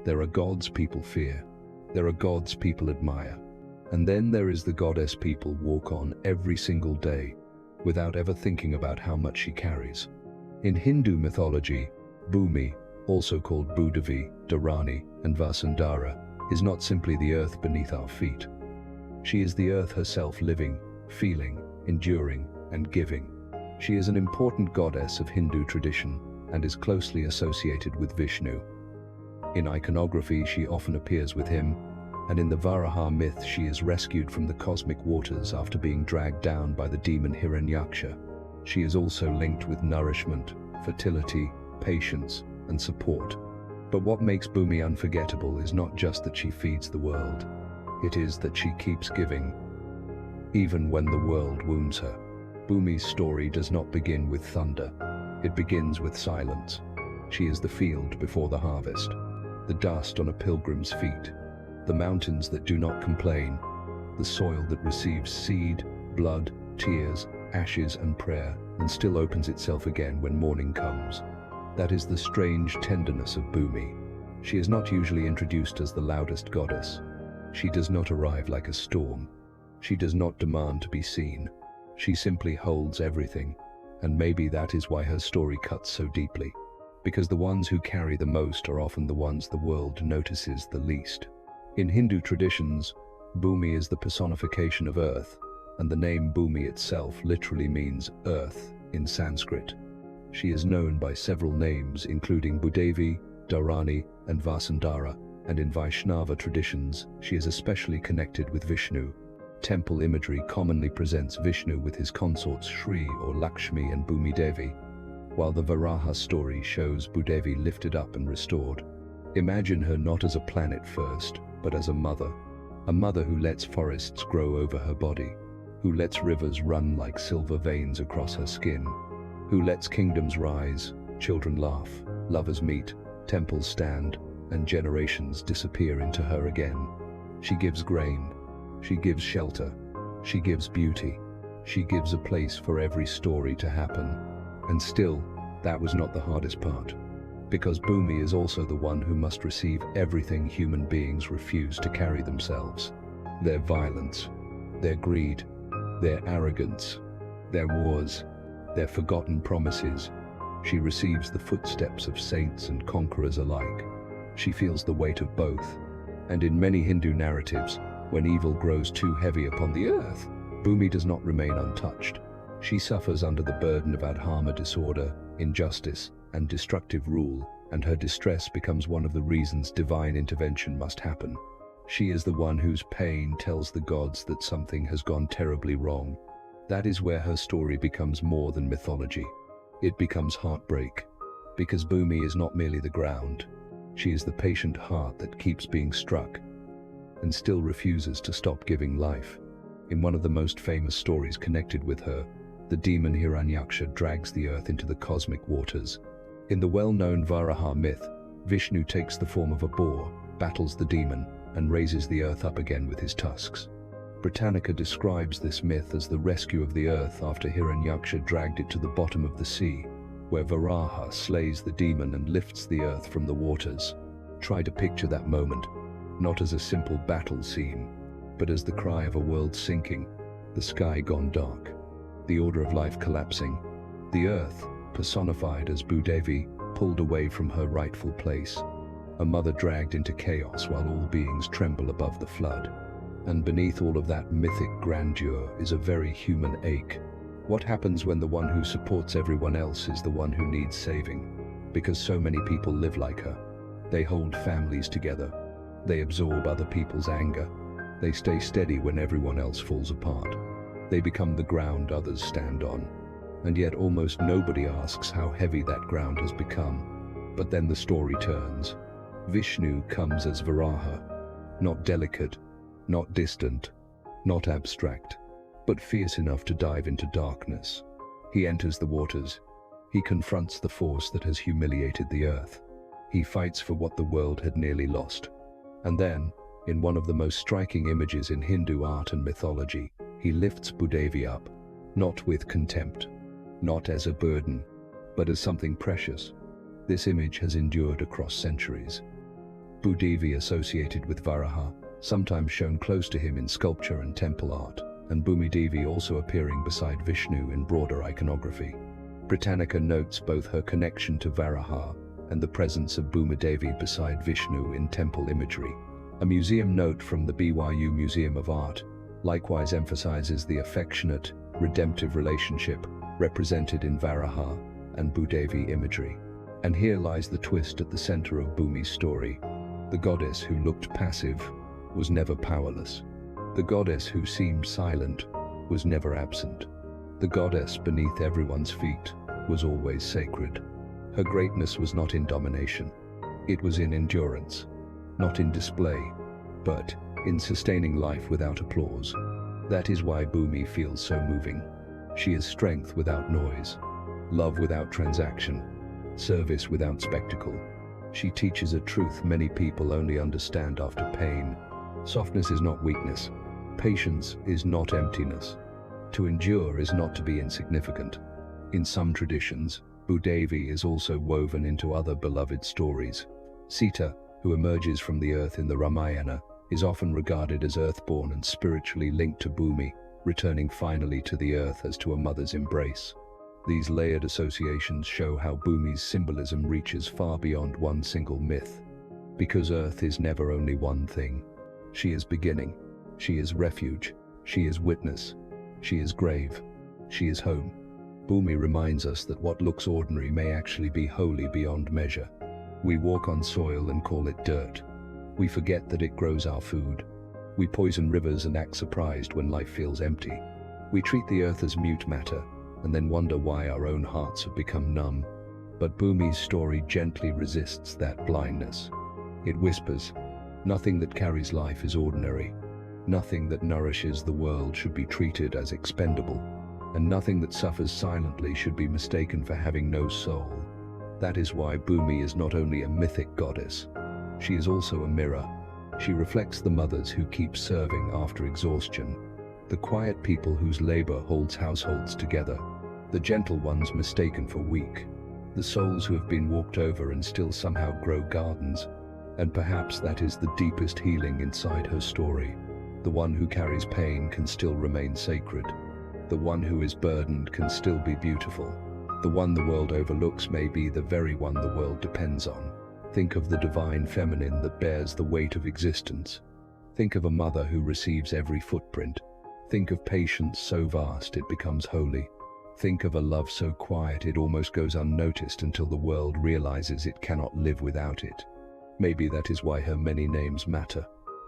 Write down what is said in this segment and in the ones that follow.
There are gods people fear. There are gods people admire. And then there is the goddess people walk on every single day without ever thinking about how much she carries. In Hindu mythology, Bhumi, also called Bhudevi, Dharani, and Vasundhara, is not simply the earth beneath our feet. She is the earth herself, living, feeling, enduring, and giving. She is an important goddess of Hindu tradition and is closely associated with Vishnu. In iconography, she often appears with him, and in the Varaha myth, she is rescued from the cosmic waters after being dragged down by the demon Hiranyaksha. She is also linked with nourishment, fertility, patience, and support. But what makes Bhumi unforgettable is not just that she feeds the world. It is that she keeps giving, even when the world wounds her. Bhumi's story does not begin with thunder. It begins with silence. She is the field before the harvest, the dust on a pilgrim's feet, the mountains that do not complain, the soil that receives seed, blood, tears, ashes, and prayer, and still opens itself again when morning comes. That is the strange tenderness of Bhumi. She is not usually introduced as the loudest goddess. She does not arrive like a storm. She does not demand to be seen. She simply holds everything, and maybe that is why her story cuts so deeply. Because the ones who carry the most are often the ones the world notices the least. In Hindu traditions, Bhumi is the personification of earth, and the name Bhumi itself literally means earth in Sanskrit. She is known by several names, including Bhudevi, Dharani, and Vasundhara, and in Vaishnava traditions, she is especially connected with Vishnu. Temple imagery commonly presents Vishnu with his consorts Shri or Lakshmi and Bhumi Devi, while the Varaha story shows Bhudevi lifted up and restored. Imagine her not as a planet first, but as a mother who lets forests grow over her body, who lets rivers run like silver veins across her skin, who lets kingdoms rise, children laugh, lovers meet, temples stand, and generations disappear into her again. She gives grain, she gives shelter, she gives beauty, she gives a place for every story to happen. And still, that was not the hardest part. Because Bhumi is also the one who must receive everything human beings refuse to carry themselves. Their violence, their greed, their arrogance, their wars, their forgotten promises. She receives the footsteps of saints and conquerors alike. She feels the weight of both. And in many Hindu narratives, when evil grows too heavy upon the earth, Bhumi does not remain untouched. She suffers under the burden of adharma, disorder, injustice, and destructive rule, and her distress becomes one of the reasons divine intervention must happen. She is the one whose pain tells the gods that something has gone terribly wrong. That is where her story becomes more than mythology. It becomes heartbreak, because Bhumi is not merely the ground. She is the patient heart that keeps being struck and still refuses to stop giving life. In one of the most famous stories connected with her, the demon Hiranyaksha drags the earth into the cosmic waters. In the well-known Varaha myth, Vishnu takes the form of a boar, battles the demon, and raises the earth up again with his tusks. Britannica describes this myth as the rescue of the earth after Hiranyaksha dragged it to the bottom of the sea, where Varaha slays the demon and lifts the earth from the waters. Try to picture that moment, not as a simple battle scene, but as the cry of a world sinking, the sky gone dark, the order of life collapsing, the earth, personified as Bhudevi, pulled away from her rightful place, a mother dragged into chaos while all beings tremble above the flood. And beneath all of that mythic grandeur is a very human ache. What happens when the one who supports everyone else is the one who needs saving? Because so many people live like her. They hold families together. They absorb other people's anger. They stay steady when everyone else falls apart. They become the ground others stand on. And yet almost nobody asks how heavy that ground has become. But then the story turns. Vishnu comes as Varaha, not delicate, not distant, not abstract, but fierce enough to dive into darkness. He enters the waters. He confronts the force that has humiliated the earth. He fights for what the world had nearly lost. And then, in one of the most striking images in Hindu art and mythology, he lifts Bhudevi up, not with contempt, not as a burden, but as something precious. This image has endured across centuries. Bhudevi associated with Varaha, sometimes shown close to him in sculpture and temple art, and Bhumidevi also appearing beside Vishnu in broader iconography. Britannica notes both her connection to Varaha and the presence of Bhumidevi beside Vishnu in temple imagery. A museum note from the BYU Museum of Art likewise emphasizes the affectionate, redemptive relationship represented in Varaha and Bhudevi imagery. And here lies the twist at the center of Bhumi's story. The goddess who looked passive was never powerless. The goddess who seemed silent was never absent. The goddess beneath everyone's feet was always sacred. Her greatness was not in domination. It was in endurance, not in display, but in sustaining life without applause. That is why Bhumi feels so moving. She is strength without noise, love without transaction, service without spectacle. She teaches a truth many people only understand after pain. Softness is not weakness. Patience is not emptiness. To endure is not to be insignificant. In some traditions, Bhudevi is also woven into other beloved stories. Sita, who emerges from the earth in the Ramayana, is often regarded as earthborn and spiritually linked to Bhumi, returning finally to the earth as to a mother's embrace. These layered associations show how Bhumi's symbolism reaches far beyond one single myth. Because earth is never only one thing. She is beginning. She is refuge. She is witness. She is grave. She is home. Bhumi reminds us that what looks ordinary may actually be holy beyond measure. We walk on soil and call it dirt. We forget that it grows our food. We poison rivers and act surprised when life feels empty. We treat the earth as mute matter and then wonder why our own hearts have become numb. But Bhumi's story gently resists that blindness. It whispers, nothing that carries life is ordinary. Nothing that nourishes the world should be treated as expendable, and nothing that suffers silently should be mistaken for having no soul. That is why Bhumi is not only a mythic goddess, she is also a mirror. She reflects the mothers who keep serving after exhaustion, the quiet people whose labor holds households together, the gentle ones mistaken for weak, the souls who have been walked over and still somehow grow gardens. And perhaps that is the deepest healing inside her story. The one who carries pain can still remain sacred. The one who is burdened can still be beautiful. The one the world overlooks may be the very one the world depends on. Think of the divine feminine that bears the weight of existence. Think of a mother who receives every footprint. Think of patience so vast it becomes holy. Think of a love so quiet it almost goes unnoticed until the world realizes it cannot live without it. Maybe that is why her many names matter.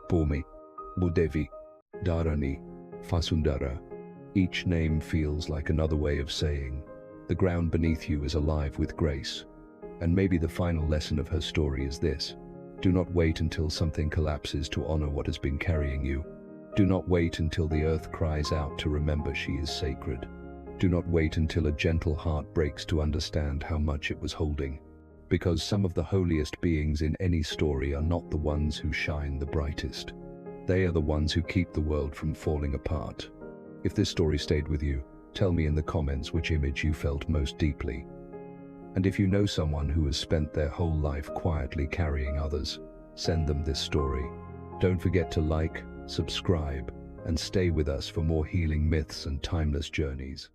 Bhumi, Bhudevi, Dharani, Vasundhara. Each name feels like another way of saying, the ground beneath you is alive with grace. And maybe the final lesson of her story is this: do not wait until something collapses to honor what has been carrying you. Do not wait until the earth cries out to remember she is sacred. Do not wait until a gentle heart breaks to understand how much it was holding. Because some of the holiest beings in any story are not the ones who shine the brightest. They are the ones who keep the world from falling apart. If this story stayed with you, tell me in the comments which image you felt most deeply. And if you know someone who has spent their whole life quietly carrying others, send them this story. Don't forget to like, subscribe, and stay with us for more healing myths and timeless journeys.